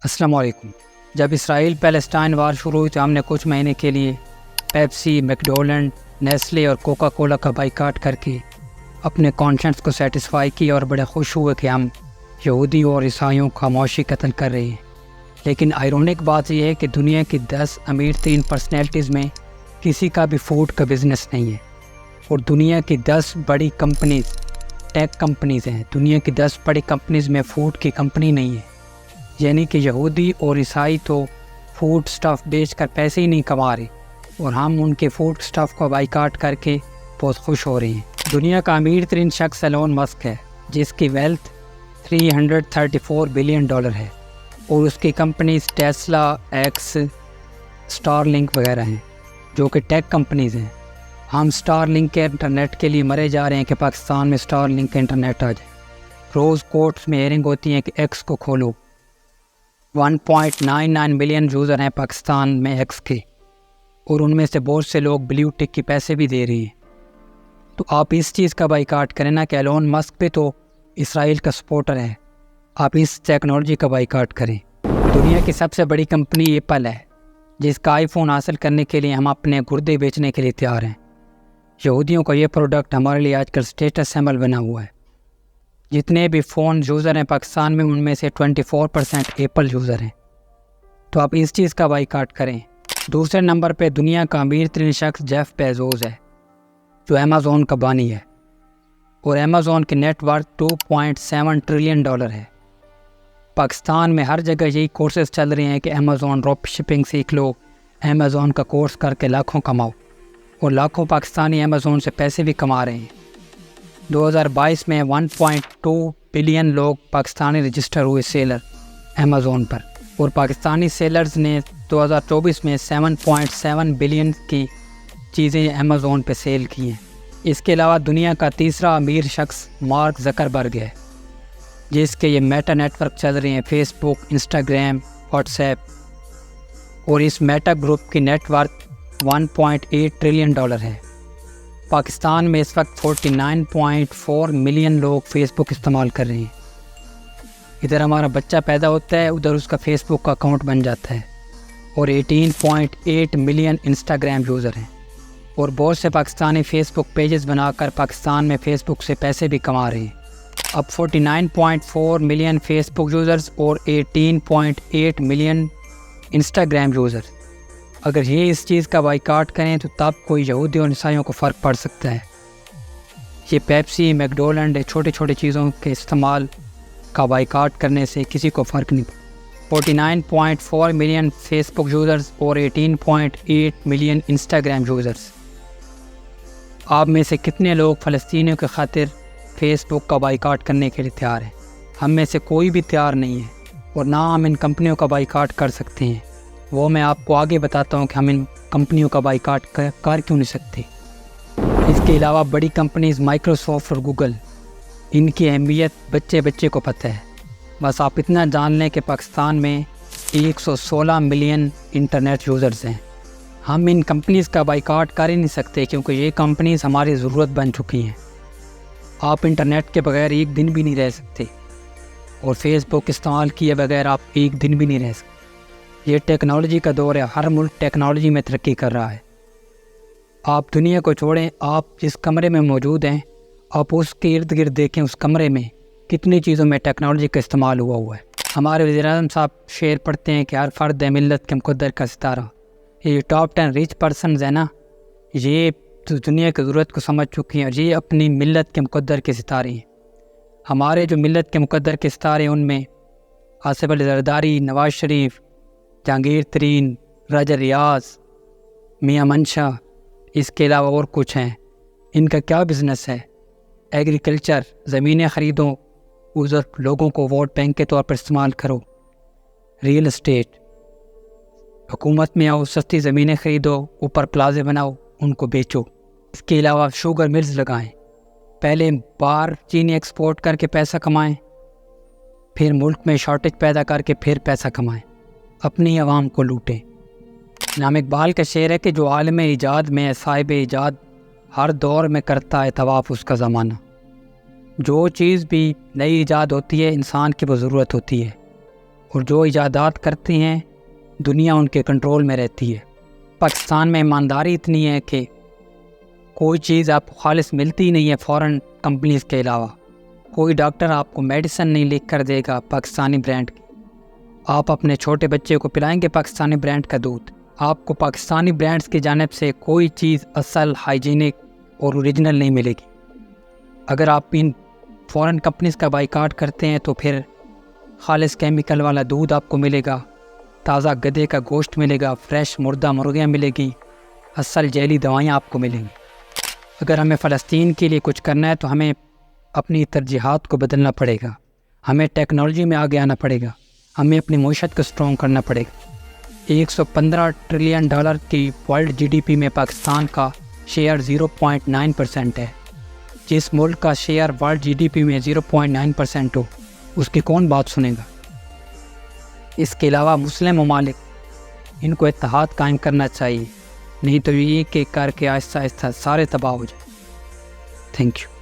السلام علیکم۔ جب اسرائیل پیلسٹائن وار شروع ہوئی تو ہم نے کچھ مہینے کے لیے پیپسی، میکڈونلڈ، نیسلے اور کوکا کولا کا بائیکاٹ کر کے اپنے کانشنس کو سیٹسفائی کیا اور بڑے خوش ہوئے کہ ہم یہودی اور عیسائیوں کا معاشی قتل کر رہے ہیں۔ لیکن آئرونک بات یہ ہے کہ دنیا کی 10 امیر ترین پرسنالٹیز میں کسی کا بھی فوڈ کا بزنس نہیں ہے، اور دنیا کی 10 بڑی کمپنیز ٹیک کمپنیز ہیں۔ دنیا کی 10 بڑی کمپنیز میں فوڈ کی کمپنی نہیں ہے، یعنی کہ یہودی اور عیسائی تو فوڈ سٹف بیچ کر پیسے ہی نہیں کما رہے، اور ہم ان کے فوڈ سٹف کو بائیکاٹ کر کے بہت خوش ہو رہے ہیں۔ دنیا کا امیر ترین شخص ایلون مسک ہے، جس کی ویلتھ $334 بلین ہے، اور اس کی companies Tesla, x, star link وغیرہ ہیں، جو کہ ٹیک کمپنیز ہیں۔ ہم اسٹار لنک کے انٹرنیٹ کے لیے مرے جا رہے ہیں کہ پاکستان میں اسٹار لنک کا انٹرنیٹ آ جائے۔ روز کوٹس میں ہیئرنگ ہوتی ہیں کہ ایکس کو کھولو۔ 1.99 ملین یوزر ہیں پاکستان میں ایکس کے، اور ان میں سے بہت سے لوگ بلیو ٹک کے پیسے بھی دے رہی ہیں۔ تو آپ اس چیز کا بائیکاٹ کریں نا کہ ایلون مسک پہ تو اسرائیل کا سپورٹر ہے، آپ اس ٹیکنالوجی کا بائیکاٹ کریں۔ دنیا کی سب سے بڑی کمپنی ایپل ہے، جس کا آئی فون حاصل کرنے کے لیے ہم اپنے گردے بیچنے کے لیے تیار ہیں۔ یہودیوں کا یہ پروڈکٹ ہمارے لیے آج کل اسٹیٹس سمبل بنا ہوا ہے۔ جتنے بھی فون یوزر ہیں پاکستان میں، ان میں سے 24% ایپل یوزر ہیں۔ تو آپ اس چیز کا بائیکاٹ کریں۔ دوسرے نمبر پہ دنیا کا امیر ترین شخص جیف بیزوس ہے، جو امیزون کا بانی ہے، اور امیزون کی نیٹ ورتھ $2.7 ٹریلین ہے۔ پاکستان میں ہر جگہ یہی کورسز چل رہے ہیں کہ امیزون ڈراپ شپنگ سیکھ لو، امیزون کا کورس کر کے لاکھوں کماؤ، اور لاکھوں پاکستانی امیزون سے پیسے بھی کما رہے ہیں۔ 2022 میں 1.2 بلین لوگ پاکستانی رجسٹر ہوئے سیلر امیزون پر، اور پاکستانی سیلرز نے 2024 میں 7.7 بلین کی چیزیں امیزون پہ سیل کی ہیں۔ اس کے علاوہ دنیا کا تیسرا امیر شخص مارک زکربرگ ہے، جس کے یہ میٹا نیٹ ورک چل رہے ہیں، فیس بک، انسٹاگرام، واٹس ایپ، اور اس میٹا گروپ کی نیٹ ورتھ $1.8 ٹریلین ہے۔ پاکستان میں اس وقت 49.4 ملین لوگ فیس بک استعمال کر رہے ہیں۔ ادھر ہمارا بچہ پیدا ہوتا ہے، ادھر اس کا فیس بک کا اکاؤنٹ بن جاتا ہے، اور 18.8 ملین انسٹاگرام یوزر ہیں، اور بہت سے پاکستانی فیس بک پیجز بنا کر پاکستان میں فیس بک سے پیسے بھی کما رہے ہیں۔ اب 49.4 ملین فیس بک یوزرز اور 18.8 ملین انسٹاگرام یوزر، اگر یہ اس چیز کا بائیکاٹ کریں تو تب کوئی یہودی اور عیسائیوں کو فرق پڑ سکتا ہے۔ یہ پیپسی، میکڈونلڈ، چھوٹی چھوٹی چیزوں کے استعمال کا بائیکاٹ کرنے سے کسی کو فرق نہیں پڑتا۔ 49.4 ملین فیس بک یوزرز اور 18.8 ملین انسٹاگرام یوزرز۔ آپ میں سے کتنے لوگ فلسطینیوں کی خاطر فیس بک کا بائیکاٹ کرنے کے لیے تیار ہیں؟ ہم میں سے کوئی بھی تیار نہیں ہے، اور نہ ہم ان کمپنیوں کا بائیکاٹ کر سکتے ہیں۔ وہ میں آپ کو آگے بتاتا ہوں کہ ہم ان کمپنیوں کا بائیکاٹ کر کیوں نہیں سکتے۔ اس کے علاوہ بڑی کمپنیز مائکروسافٹ اور گوگل، ان کی اہمیت بچے بچے کو پتہ ہے۔ بس آپ اتنا جان لیں کہ پاکستان میں 116 ملین انٹرنیٹ یوزرز ہیں۔ ہم ان کمپنیز کا بائیکاٹ کر ہی نہیں سکتے، کیونکہ یہ کمپنیز ہماری ضرورت بن چکی ہیں۔ آپ انٹرنیٹ کے بغیر ایک دن بھی نہیں رہ سکتے، اور فیس بک استعمال کیے بغیر آپ ایک دن بھی نہیں رہ سکتے۔ یہ ٹیکنالوجی کا دور ہے، ہر ملک ٹیکنالوجی میں ترقی کر رہا ہے۔ آپ دنیا کو چھوڑیں، آپ جس کمرے میں موجود ہیں، آپ اس کے ارد گرد دیکھیں، اس کمرے میں کتنی چیزوں میں ٹیکنالوجی کا استعمال ہوا ہے۔ ہمارے وزیر اعظم صاحب شعر پڑھتے ہیں کہ ہر فرد ہے ملت کے مقدر کا ستارہ۔ یہ ٹاپ 10 ریچ پرسنز ہیں نا، یہ دنیا کی ضرورت کو سمجھ چکی ہیں، اور یہ اپنی ملت کے مقدر کے ستارے ہیں۔ ہمارے جو ملت کے مقدر کے ستارے ہیں، ان میں آصف علی زرداری، نواز شریف، جہانگیر ترین، راجہ ریاض، میاں منشا، اس کے علاوہ اور کچھ ہیں۔ ان کا کیا بزنس ہے؟ ایگریکلچر، زمینیں خریدو، ادھر لوگوں کو ووٹ بینک کے طور پر استعمال کرو۔ ریل اسٹیٹ، حکومت میں آؤ، سستی زمینیں خریدو، اوپر پلازے بناؤ، ان کو بیچو۔ اس کے علاوہ شوگر ملز لگائیں، پہلے باہر چینی ایکسپورٹ کر کے پیسہ کمائیں، پھر ملک میں شارٹیج پیدا کر کے پھر پیسہ کمائیں، اپنی عوام کو لوٹیں۔ علامہ اقبال کا شعر ہے کہ جو عالم ایجاد میں صاحب ایجاد، ہر دور میں کرتا ہے طواف اس کا زمانہ۔ جو چیز بھی نئی ایجاد ہوتی ہے، انسان کی وہ ضرورت ہوتی ہے۔ اور جو ایجادات کرتے ہیں دنیا ان کے کنٹرول میں رہتی ہے۔ پاکستان میں ایمانداری اتنی ہے کہ کوئی چیز آپ کو خالص ملتی نہیں ہے فورن کمپنیز کے علاوہ۔ کوئی ڈاکٹر آپ کو میڈیسن نہیں لکھ کر دے گا پاکستانی برانڈ کی۔ آپ اپنے چھوٹے بچے کو پلائیں گے پاکستانی برانڈ کا دودھ۔ آپ کو پاکستانی برانڈز کی جانب سے کوئی چیز اصل، ہائیجینک اور اوریجنل نہیں ملے گی۔ اگر آپ ان فورن کمپنیز کا بائیکاٹ کرتے ہیں تو پھر خالص کیمیکل والا دودھ آپ کو ملے گا، تازہ گدھے کا گوشت ملے گا، فریش مردہ مرغیاں ملے گی، اصل جیلی دوائیاں آپ کو ملیں گی۔ اگر ہمیں فلسطین کے لیے کچھ کرنا ہے تو ہمیں اپنی ترجیحات کو بدلنا پڑے گا، ہمیں ٹیکنالوجی میں آگے آنا پڑے گا، ہمیں اپنی معیشت کو اسٹرانگ کرنا پڑے گا۔ 115 ٹریلین ڈالر کی ورلڈ جی ڈی پی میں پاکستان کا شیئر 0.9% ہے۔ جس ملک کا share world G D P میں 0.9% ہو اس کی کون بات سنے گا؟ اس کے علاوہ مسلم ممالک ان کو اتحاد قائم کرنا چاہیے، نہیں تو یہ کہ کر کے آہستہ آہستہ سارے تباہ ہو جائیں۔ Thank you.